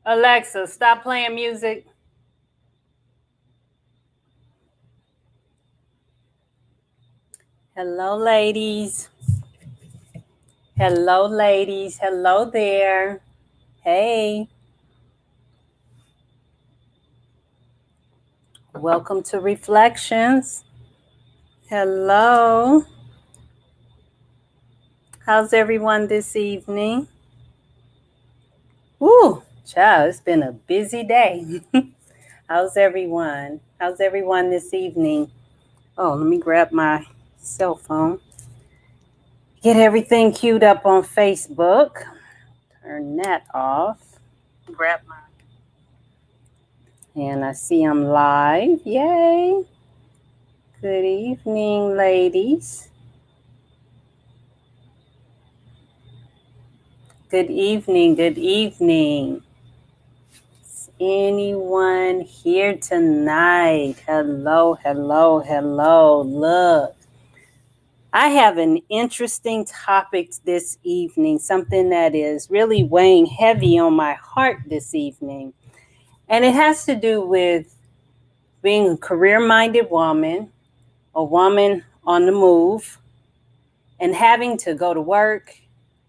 Alexa, stop playing music. Hello, ladies. Hello, ladies. Hello there. Hey. Welcome to Reflections. Hello. How's everyone this evening? Woo, child, it's been a busy day. How's everyone? How's everyone this evening? Oh, let me grab my cell phone. Get everything queued up on Facebook. Turn that off. Grab my. And I see I'm live. Yay. Good evening, ladies. Good evening. Good evening. Is anyone here tonight? Hello, hello, hello. Look, I have an interesting topic this evening, something that is really weighing heavy on my heart this evening. And it has to do with being a career-minded woman, a woman on the move, and having to go to work,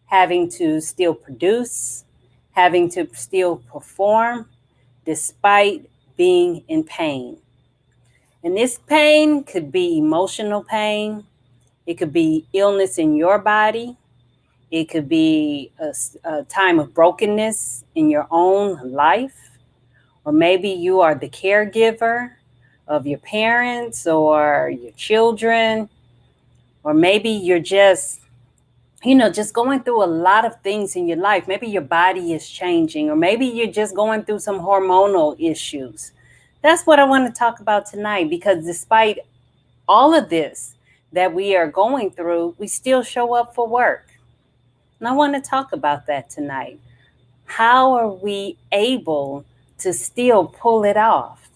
having to still produce, having to still perform despite being in pain. And this pain could be emotional pain. It could be illness in your body. It could be a time of brokenness in your own life. Or maybe you are the caregiver of your parents or your children. Or maybe you're just just going through a lot of things in your life. Maybe your body is changing, or maybe you're just going through some hormonal issues. That's what I want to talk about tonight, because despite all of this that we are going through, we still show up for work. And I want to talk about that tonight. How are we able to still pull it off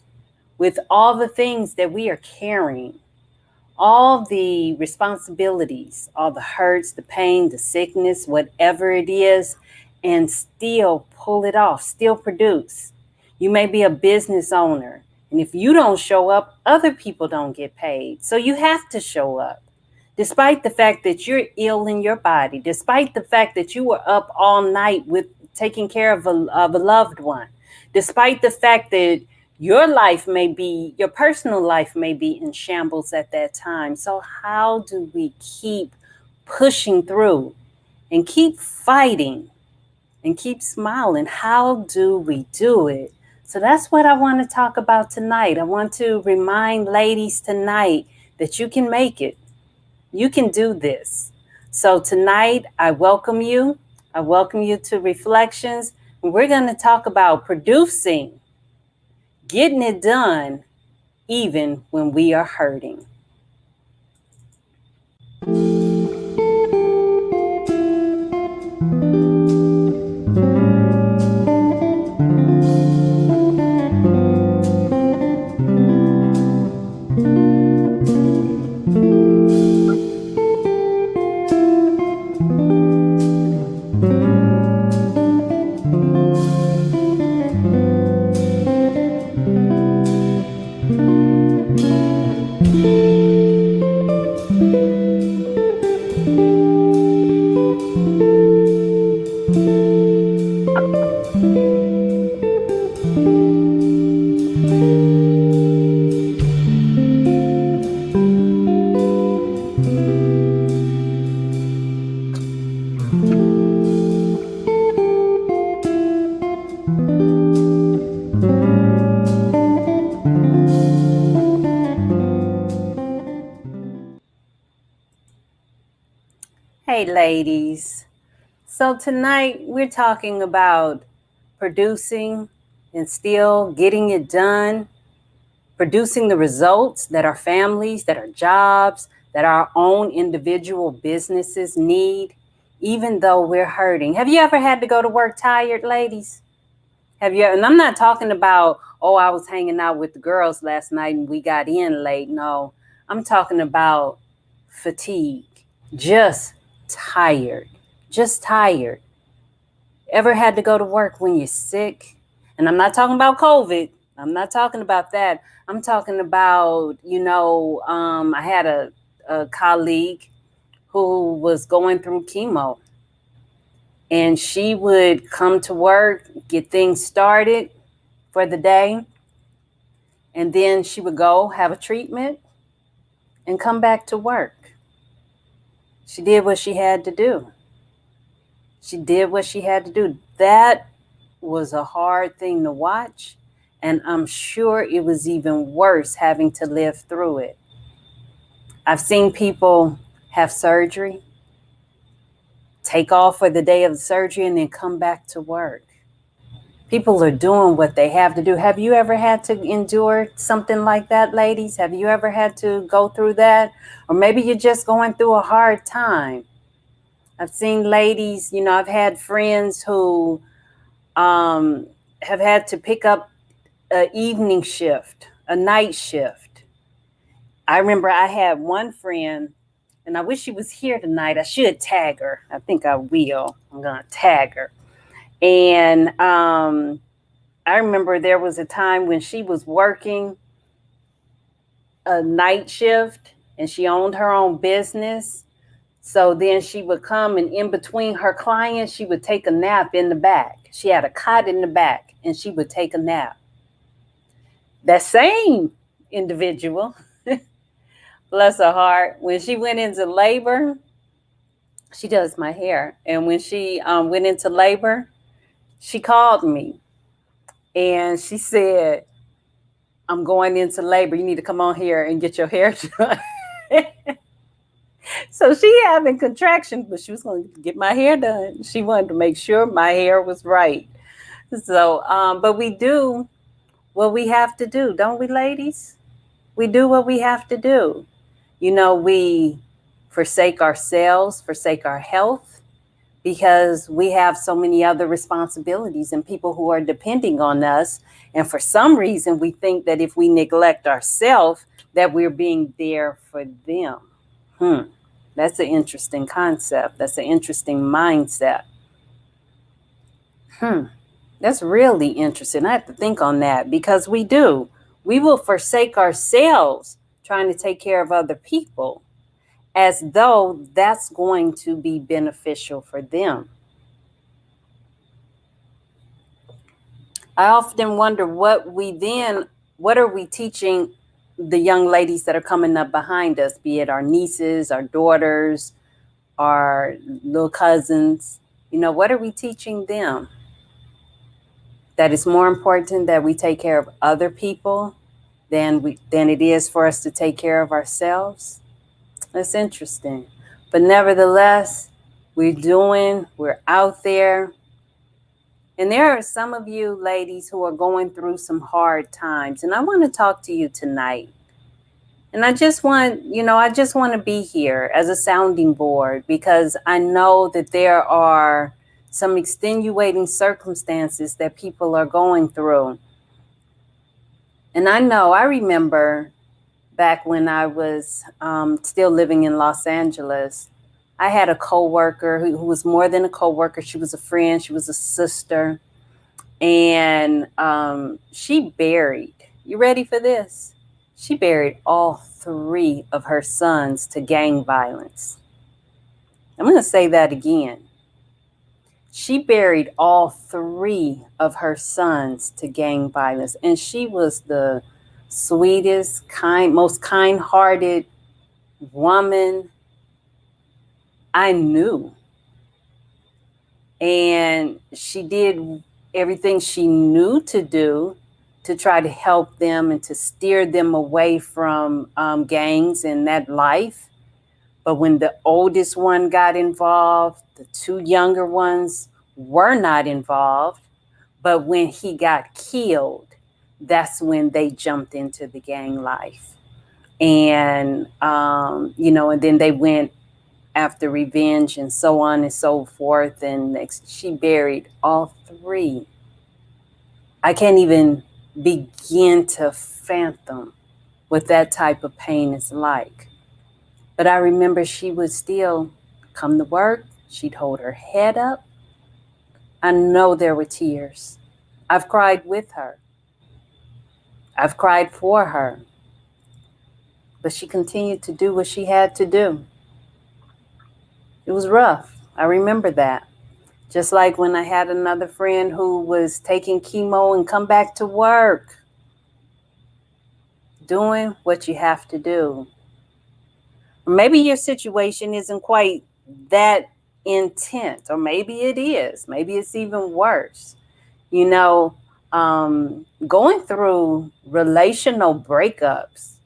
with all the things that we are carrying? All the responsibilities, all the hurts, the pain, the sickness, whatever it is, and still pull it off, still produce. You may be a business owner, and if you don't show up, other people don't get paid. So you have to show up. Despite the fact that you're ill in your body, despite the fact that you were up all night with taking care of a loved one, despite the fact that your personal life may be in shambles at that time. So how do we keep pushing through and keep fighting and keep smiling? How do we do it? So that's what I want to talk about tonight. I want to remind ladies tonight that you can make it. You can do this. So tonight, I welcome you. I welcome you to Reflections. And we're going to talk about producing, getting it done, even when we are hurting. Hey, ladies. So tonight, we're talking about producing and still getting it done, producing the results that our families, that our jobs, that our own individual businesses need, even though we're hurting. Have you ever had to go to work tired, ladies? Have you? And I'm not talking about, oh, I was hanging out with the girls last night and we got in late. No, I'm talking about fatigue, just tired, just tired. Ever had to go to work when you're sick? And I'm not talking about COVID. I'm not talking about that. I'm talking about, I had a colleague who was going through chemo, and she would come to work, get things started for the day, and then she would go have a treatment and come back to work. She did what she had to do. She did what she had to do. That was a hard thing to watch, and I'm sure it was even worse having to live through it. I've seen people have surgery, take off for the day of the surgery, and then come back to work. People are doing what they have to do. Have you ever had to endure something like that, ladies? Have you ever had to go through that? Or maybe you're just going through a hard time. I've seen ladies, I've had friends who have had to pick up an evening shift, a night shift. I remember I had one friend, and I wish she was here tonight. I should tag her. I think I will. I'm going to tag her. And I remember there was a time when she was working a night shift and she owned her own business. So then she would come, and in between her clients, she would take a nap in the back. She had a cot in the back and she would take a nap. That same individual, bless her heart, when she went into labor, she does my hair. And when she went into labor, she called me and she said, I'm going into labor. You need to come on here and get your hair done. So she having contractions, but she was going to get my hair done. She wanted to make sure my hair was right. So, but we do what we have to do, don't we, ladies? We do what we have to do. We forsake ourselves, forsake our health, because we have so many other responsibilities and people who are depending on us. And for some reason, we think that if we neglect ourselves, that we're being there for them. That's an interesting concept. That's an interesting mindset. That's really interesting. I have to think on that, because we do. We will forsake ourselves trying to take care of other people as though that's going to be beneficial for them. I often wonder what are we teaching the young ladies that are coming up behind us, be it our nieces, our daughters, our little cousins. What are we teaching them? That it's more important that we take care of other people than it is for us to take care of ourselves. That's interesting. But nevertheless, we're out there. And there are some of you ladies who are going through some hard times. And I want to talk to you tonight. And I just want to be here as a sounding board, because I know that there are some extenuating circumstances that people are going through. And I remember back when I was still living in Los Angeles, I had a coworker who was more than a coworker. She was a friend. She was a sister. And she buried, you ready for this? She buried all 3 of her sons to gang violence. I'm going to say that again. She buried all 3 of her sons to gang violence. And she was the sweetest, most kind-hearted woman I knew. And she did everything she knew to do to try to help them and to steer them away from gangs and that life. But when the oldest one got involved, the 2 younger ones were not involved. But when he got killed, that's when they jumped into the gang life. And, and then they went after revenge and so on and so forth. And she buried all 3. I can't even begin to fathom what that type of pain is like. But I remember she would still come to work. She'd hold her head up. I know there were tears. I've cried with her. I've cried for her. But she continued to do what she had to do. It was rough. I remember that. Just like when I had another friend who was taking chemo and come back to work, doing what you have to do. Or maybe your situation isn't quite that intense, or maybe it is. Maybe it's even worse. You know, going through relational breakups,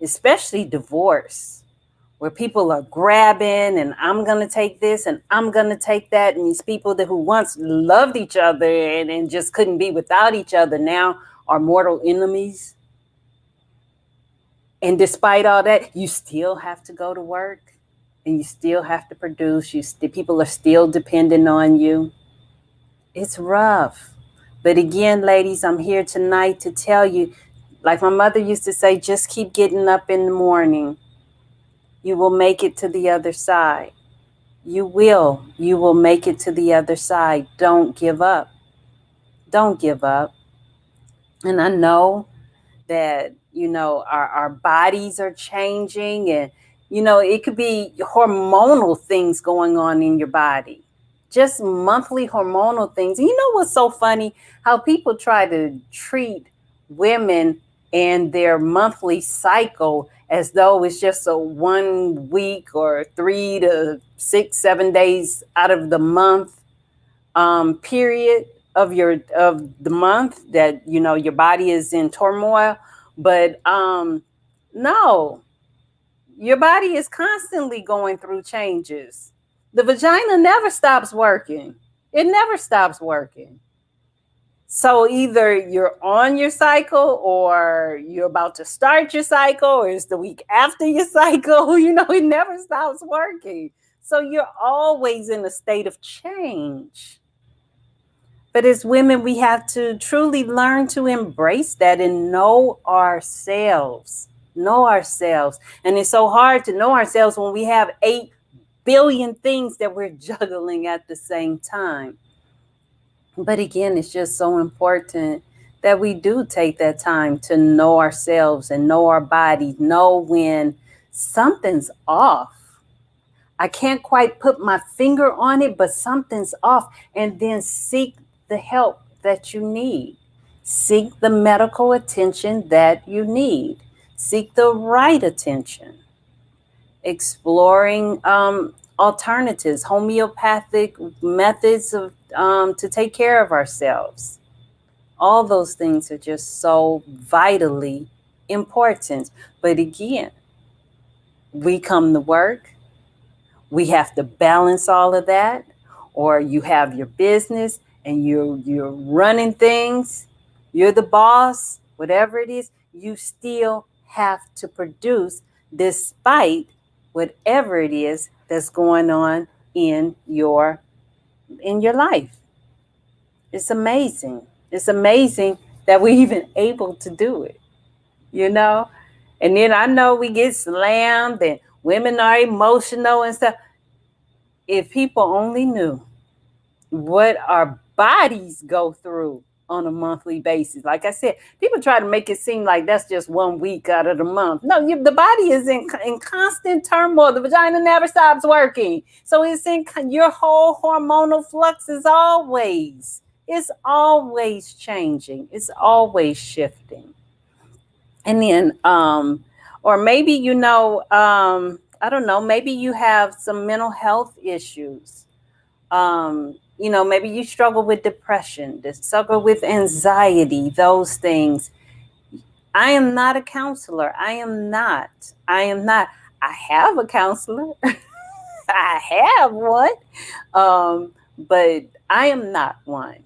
especially divorce, where people are grabbing and I'm going to take this and I'm going to take that. And these people that who once loved each other and just couldn't be without each other now are mortal enemies. And despite all that, you still have to go to work and you still have to produce. People are still dependent on you. It's rough. But again, ladies, I'm here tonight to tell you, like my mother used to say, just keep getting up in the morning. You will make it to the other side. You will. You will make it to the other side. Don't give up. Don't give up. And I know that, our bodies are changing, and, it could be hormonal things going on in your body. Just monthly hormonal things. And you know what's so funny? How people try to treat women and their monthly cycle as though it's just a 1 week or 3 to 6, 7 days out of the month period of the month that your body is in turmoil. But no, your body is constantly going through changes. The vagina never stops working. It never stops working. So either you're on your cycle or you're about to start your cycle or it's the week after your cycle. It never stops working. So you're always in a state of change. But as women, we have to truly learn to embrace that and know ourselves. Know ourselves. And it's so hard to know ourselves when we have 8 billion things that we're juggling at the same time. But again, it's just so important that we do take that time to know ourselves and know our body, know when something's off. I can't quite put my finger on it, but something's off. And then seek the help that you need. Seek the medical attention that you need. Seek the right attention. Exploring alternatives, homeopathic methods of to take care of ourselves. All those things are just so vitally important. But again, we come to work, we have to balance all of that, or you have your business and you're running things, you're the boss, whatever it is, you still have to produce despite whatever it is that's going on in your life. It's amazing. It's amazing that we're even able to do it, you know? And then I know we get slammed and women are emotional and stuff. If people only knew what our bodies go through on a monthly basis. Like I said, people try to make it seem like that's just 1 week out of the month. No, the body is in constant turmoil. The vagina never stops working. So it's in your whole hormonal flux is it's always changing. It's always shifting. And then, or maybe, I don't know, maybe you have some mental health issues. Maybe you struggle with depression, struggle with anxiety, those things. I am not a counselor. I am not. I have a counselor. I have one. But I am not one.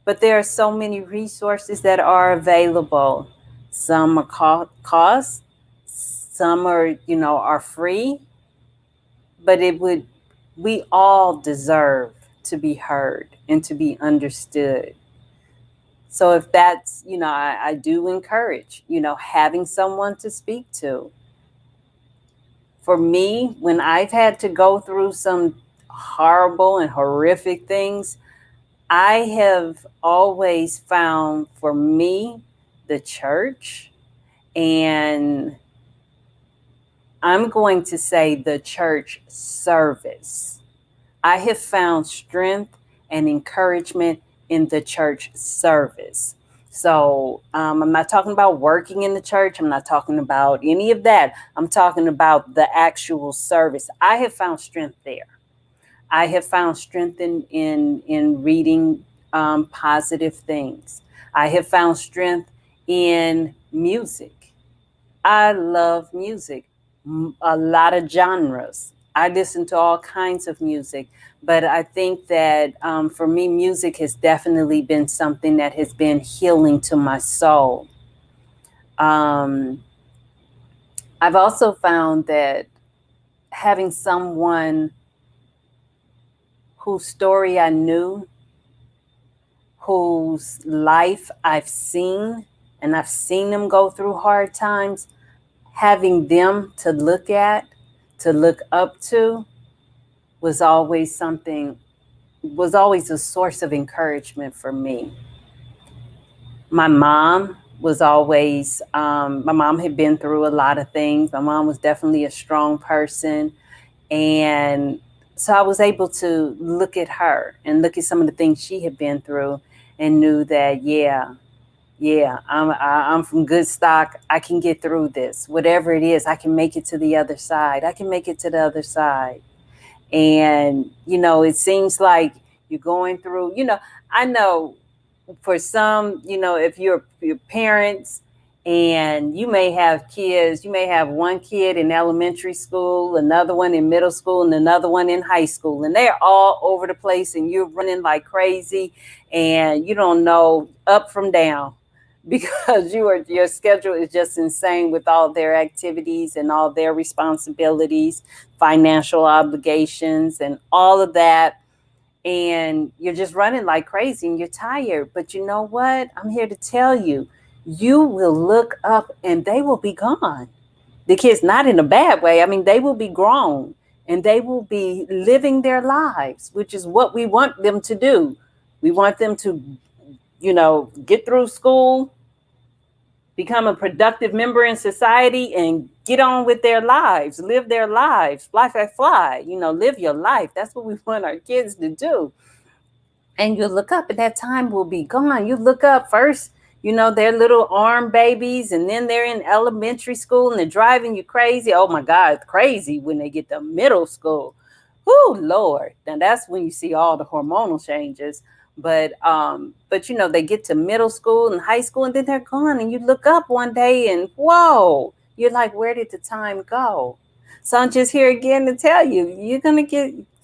But there are so many resources that are available. Some are cost, some are free. But we all deserve to be heard and to be understood. So if that's, I do encourage, having someone to speak to. For me, when I've had to go through some horrible and horrific things, I have always found, for me, the church, and I'm going to say the church service. I have found strength and encouragement in the church service. So I'm not talking about working in the church. I'm not talking about any of that. I'm talking about the actual service. I have found strength there. I have found strength in reading positive things. I have found strength in music. I love music, a lot of genres. I listen to all kinds of music, but I think that for me, music has definitely been something that has been healing to my soul. Um, I've also found that having someone whose story I knew, whose life I've seen, and I've seen them go through hard times, having them to look at, to look up to, was always something, was always a source of encouragement for me. My mom was always, my mom had been through a lot of things. My mom was definitely a strong person. And so I was able to look at her and look at some of the things she had been through and knew that, yeah, I'm from good stock. I can get through this. Whatever it is, I can make it to the other side. I can make it to the other side. And, it seems like you're going through, I know for some, if you're your parents and you may have kids, you may have one kid in elementary school, another one in middle school, and another one in high school, and they're all over the place and you're running like crazy and you don't know up from down because your schedule is just insane with all their activities and all their responsibilities, financial obligations, and all of that. And you're just running like crazy and you're tired. But you know what? I'm here to tell you, you will look up and they will be gone. The kids, not in a bad way. I mean, they will be grown and they will be living their lives, which is what we want them to do. We want them to, get through school, become a productive member in society, and get on with their lives, live their lives, fly, fly, fly, live your life. That's what we want our kids to do. And you look up and that time will be gone. You look up first, they're little arm babies, and then they're in elementary school and they're driving you crazy. Oh my God, it's crazy when they get to middle school. Oh Lord. Now that's when you see all the hormonal changes. But they get to middle school and high school and then they're gone. And you look up one day and whoa, you're like, where did the time go? So I'm just here again to tell you, you're gonna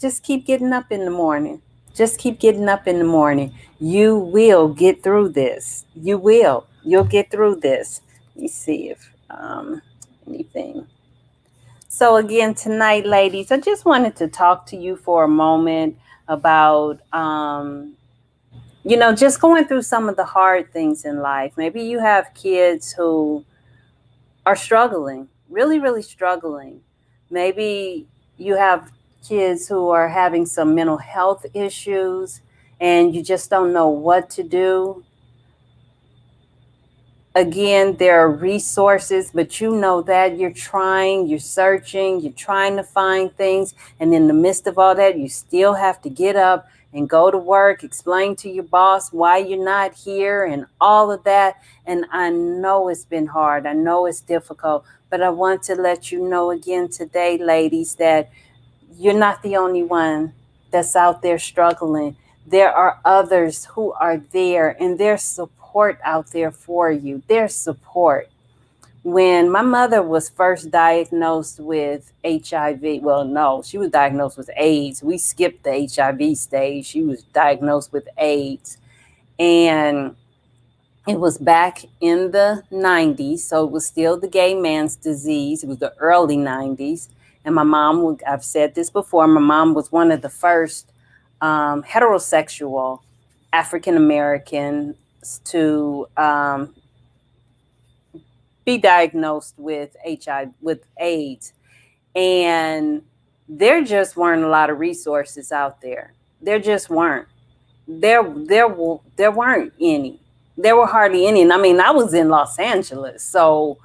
just keep getting up in the morning. Just keep getting up in the morning. You will get through this. You will. You'll get through this. Let me see if anything. So again, tonight, ladies, I just wanted to talk to you for a moment about just going through some of the hard things in life. Maybe you have kids who are struggling, really, really struggling. Maybe you have kids who are having some mental health issues and you just don't know what to do. Again, there are resources, but you know that you're trying, you're searching, you're trying to find things. And in the midst of all that, you still have to get up and go to work, explain to your boss why you're not here and all of that. And I know it's been hard. I know it's difficult, but I want to let you know again today, ladies, that you're not the only one that's out there struggling. There are others who are there, and there's support out there for you. There's support. When my mother was first diagnosed with HIV, well, no, she was diagnosed with AIDS. We skipped the HIV stage. She was diagnosed with AIDS. And it was back in the 90s. So it was still the gay man's disease. It was the early 90s. And my mom, I've said this before, my mom was one of the first heterosexual African Americans to be diagnosed with HIV, with AIDS. And there just weren't a lot of resources out there. There just weren't. there weren't any. There were hardly any. And I mean, I was in Los Angeles, so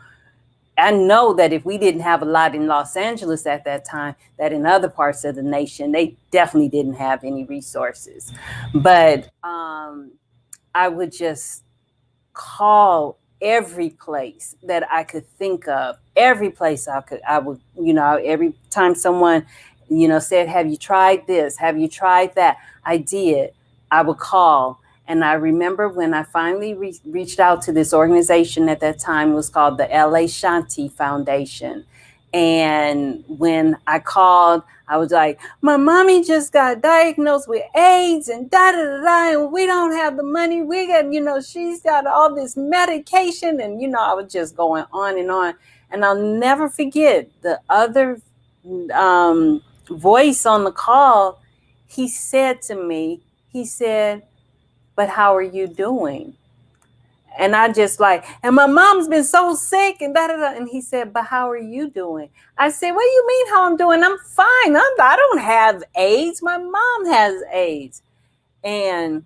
I know that if we didn't have a lot in Los Angeles at that time, that in other parts of the nation, they definitely didn't have any resources. But I would just call every place that I could think of, every place I would, every time someone, said, have you tried this? Have you tried that? I did. I would call. And I remember when I finally reached out to this organization at that time, it was called the LA Shanti Foundation. And when I called, I was like, my mommy just got diagnosed with AIDS and da da da da, and we don't have the money. We got, she's got all this medication. And, I was just going on and on. And I'll never forget the other voice on the call. He said to me, but how are you doing? And I just like, and my mom's been so sick and da da da. And he said, but how are you doing? I said, what do you mean how I'm doing? I'm fine. I don't have AIDS. My mom has AIDS. And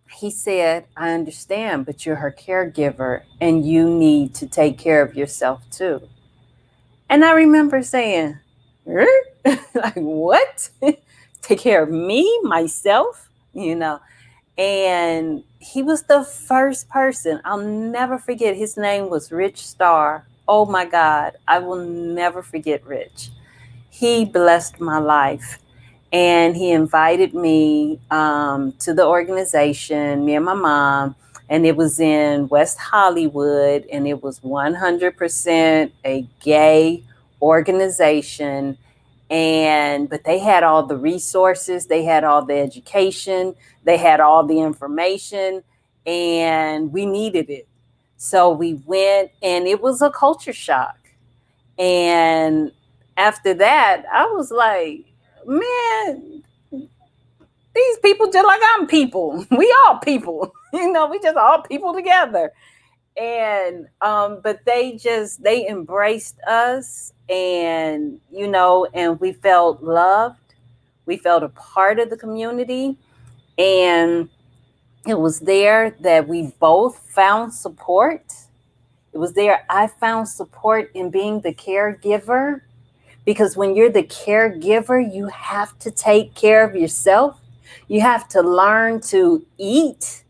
he said, I understand, but you're her caregiver and you need to take care of yourself too. And I remember saying, like, what? Take care of me, myself, And he was the first person. I'll never forget. His name was Rich Starr. Oh my God. I will never forget Rich. He blessed my life. And he invited me to the organization, me and my mom. And it was in West Hollywood. And it was 100% a gay organization. But they had all the resources, they had all the education, they had all the information, and we needed it. So we went, and it was a culture shock. And after that, I was like, man, these people just like I'm people. We all people, we just all people together. And but they embraced us, and and we felt loved, we felt a part of the community. And it was there that we both found support. It was there I found support in being the caregiver, because when you're the caregiver, you have to take care of yourself. You have to learn to eat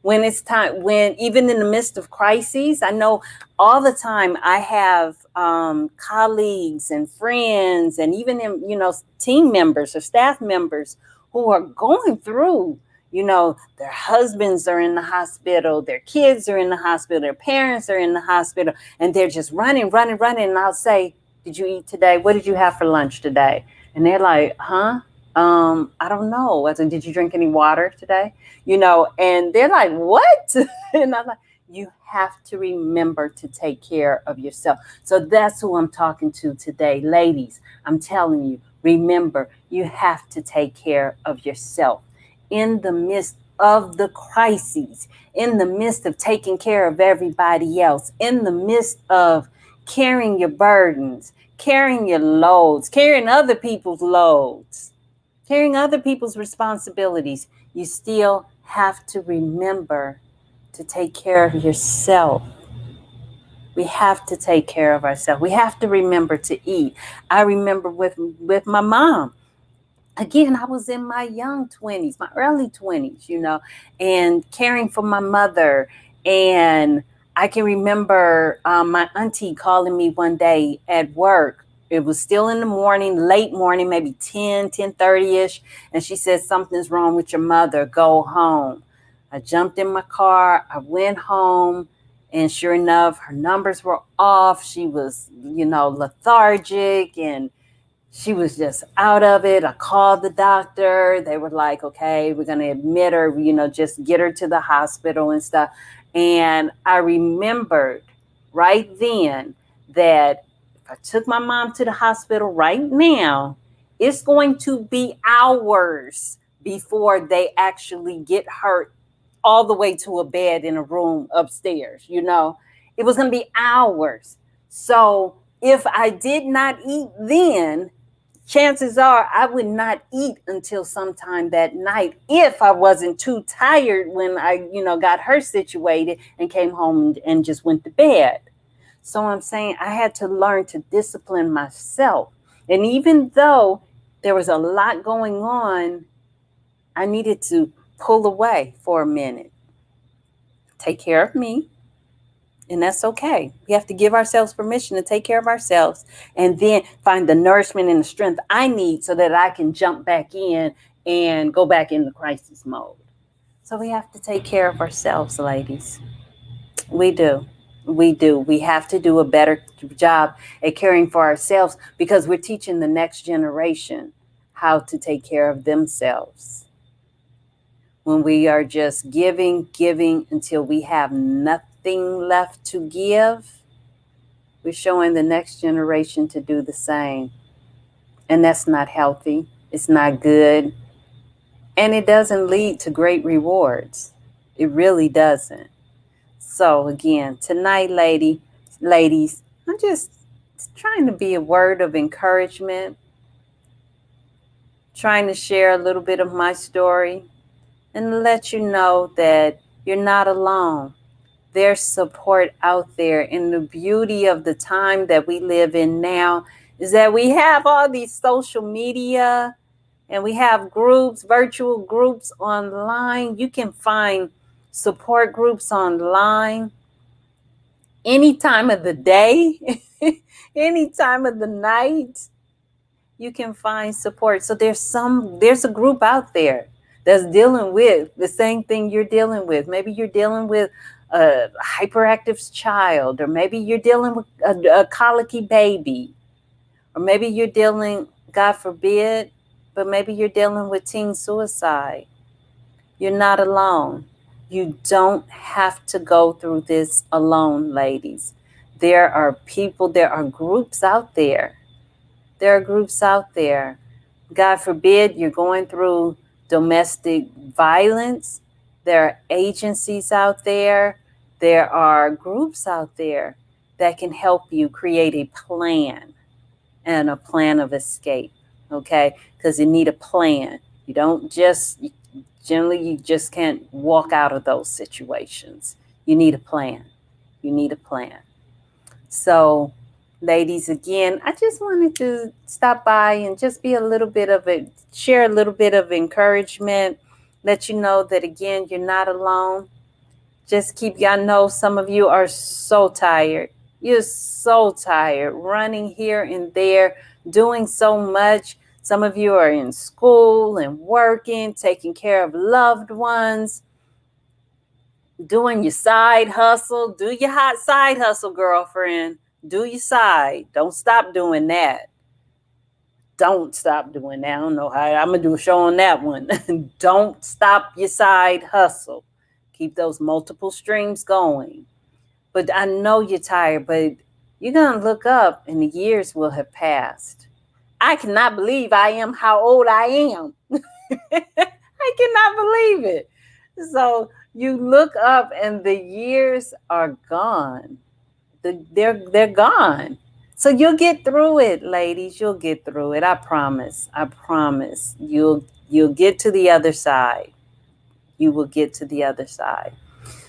when it's time, when even in the midst of crises. I know all the time I have colleagues and friends and even team members or staff members who are going through, their husbands are in the hospital, their kids are in the hospital, their parents are in the hospital, and they're just running. And I'll say, did you eat today? What did you have for lunch today? And they're like, huh? I don't know. I said, did you drink any water today? And they're like, what? And I'm like, you have to remember to take care of yourself. So that's who I'm talking to today. Ladies, I'm telling you, remember, you have to take care of yourself in the midst of the crises, in the midst of taking care of everybody else, in the midst of carrying your burdens, carrying your loads, carrying other people's loads, carrying other people's responsibilities. You still have to remember to take care of yourself. We have to take care of ourselves. We have to remember to eat. I remember with my mom. Again, I was in my young 20s, my early 20s, and caring for my mother. And I can remember my auntie calling me one day at work. It was still in the morning, late morning, maybe 10:30-ish. And she said, something's wrong with your mother. Go home. I jumped in my car. I went home. And sure enough, her numbers were off. She was, lethargic, and she was just out of it. I called the doctor. They were like, okay, we're going to admit her, just get her to the hospital and stuff. And I remembered right then that if I took my mom to the hospital right now, it's going to be hours before they actually get her all the way to a bed in a room upstairs. It was going to be hours. So if I did not eat then, chances are I would not eat until sometime that night if I wasn't too tired when I, got her situated and came home and just went to bed. So I'm saying I had to learn to discipline myself. And even though there was a lot going on, I needed to pull away for a minute, take care of me. And that's okay. We have to give ourselves permission to take care of ourselves and then find the nourishment and the strength I need so that I can jump back in and go back into crisis mode. So we have to take care of ourselves, ladies. We do. We do. We have to do a better job at caring for ourselves because we're teaching the next generation how to take care of themselves. When we are just giving until we have nothing left to give, we're showing the next generation to do the same. And that's not healthy. It's not good. And it doesn't lead to great rewards. It really doesn't. So again, tonight, ladies, I'm just trying to be a word of encouragement, trying to share a little bit of my story and let you know that you're not alone. There's support out there. And the beauty of the time that we live in now is that we have all these social media and we have groups, virtual groups online. You can find support groups online any time of the day, any time of the night. You can find support. So there's a group out there that's dealing with the same thing you're dealing with. Maybe you're dealing with a hyperactive child, or maybe you're dealing with a colicky baby, or maybe you're dealing, God forbid, but maybe you're dealing with teen suicide. You're not alone. You don't have to go through this alone, ladies. There are people, there are groups out there. There are groups out there. God forbid you're going through domestic violence. There are agencies out there. There are groups out there that can help you create a plan and a plan of escape. Okay? Because you need a plan. You don't just, generally, you just can't walk out of those situations. You need a plan. You need a plan. So, ladies, again, I just wanted to stop by and just be a little bit of it, share a little bit of encouragement, let you know that, again, you're not alone. Just I know some of you are so tired. You're so tired, running here and there, doing so much. Some of you are in school and working, taking care of loved ones, doing your side hustle. Do your hot side hustle, girlfriend. Do your side. Don't stop doing that. Don't stop doing that. I don't know how I'm going to do a show on that one. Don't stop your side hustle. Keep those multiple streams going. But I know you're tired, but you're going to look up and the years will have passed. I cannot believe I am how old I am. I cannot believe it. So you look up and the years are gone. They're gone. So you'll get through it, ladies. You'll get through it. I promise. I promise. You'll get to the other side. You will get to the other side.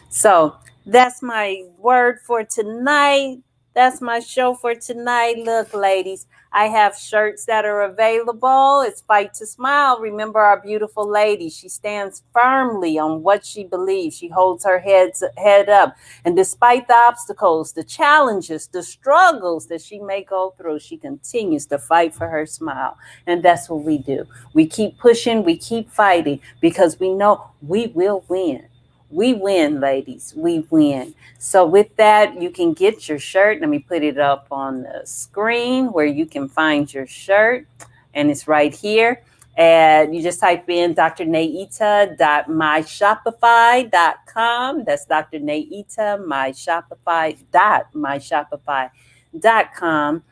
So that's my word for tonight. That's my show for tonight. Look, ladies, I have shirts that are available. It's Fight to Smile. Remember our beautiful lady. She stands firmly on what she believes. She holds her head up. And despite the obstacles, the challenges, the struggles that she may go through, she continues to fight for her smile. And that's what we do. We keep pushing. We keep fighting because we know we will win. We win, ladies. We win. So with that, you can get your shirt. Let me put it up on the screen where you can find your shirt. And it's right here. And you just type in drnaita.myshopify.com. That's drnaita.myshopify.com.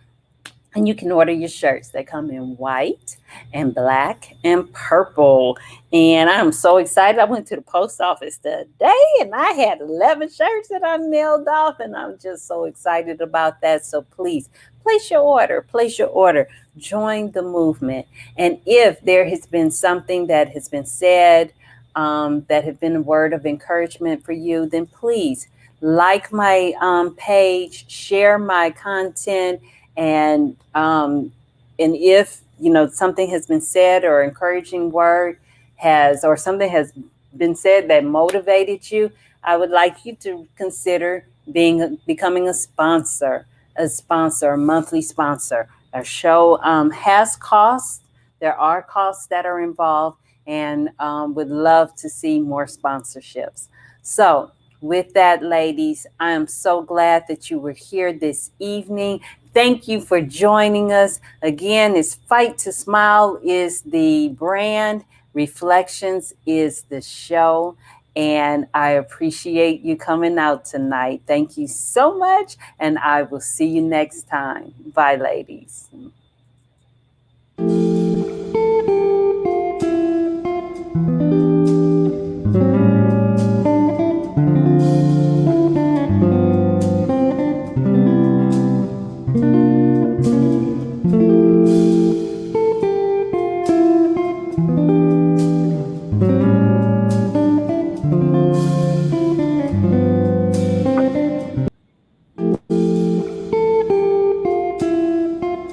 And you can order your shirts. They come in white and black and purple. And I'm so excited. I went to the post office today and I had 11 shirts that I mailed off. And I'm just so excited about that. So please place your order. Place your order. Join the movement. And if there has been something that has been said that have been a word of encouragement for you, then please like my page, share my content, and if something has been said or encouraging word or something has been said that motivated you, I would like you to consider becoming a monthly sponsor. Our show has costs. There are costs that are involved, and would love to see more sponsorships. So with that, ladies, I am so glad that you were here this evening. Thank you for joining us. Again, it's Fight to Smile is the brand. Reflections is the show. And I appreciate you coming out tonight. Thank you so much. And I will see you next time. Bye, ladies.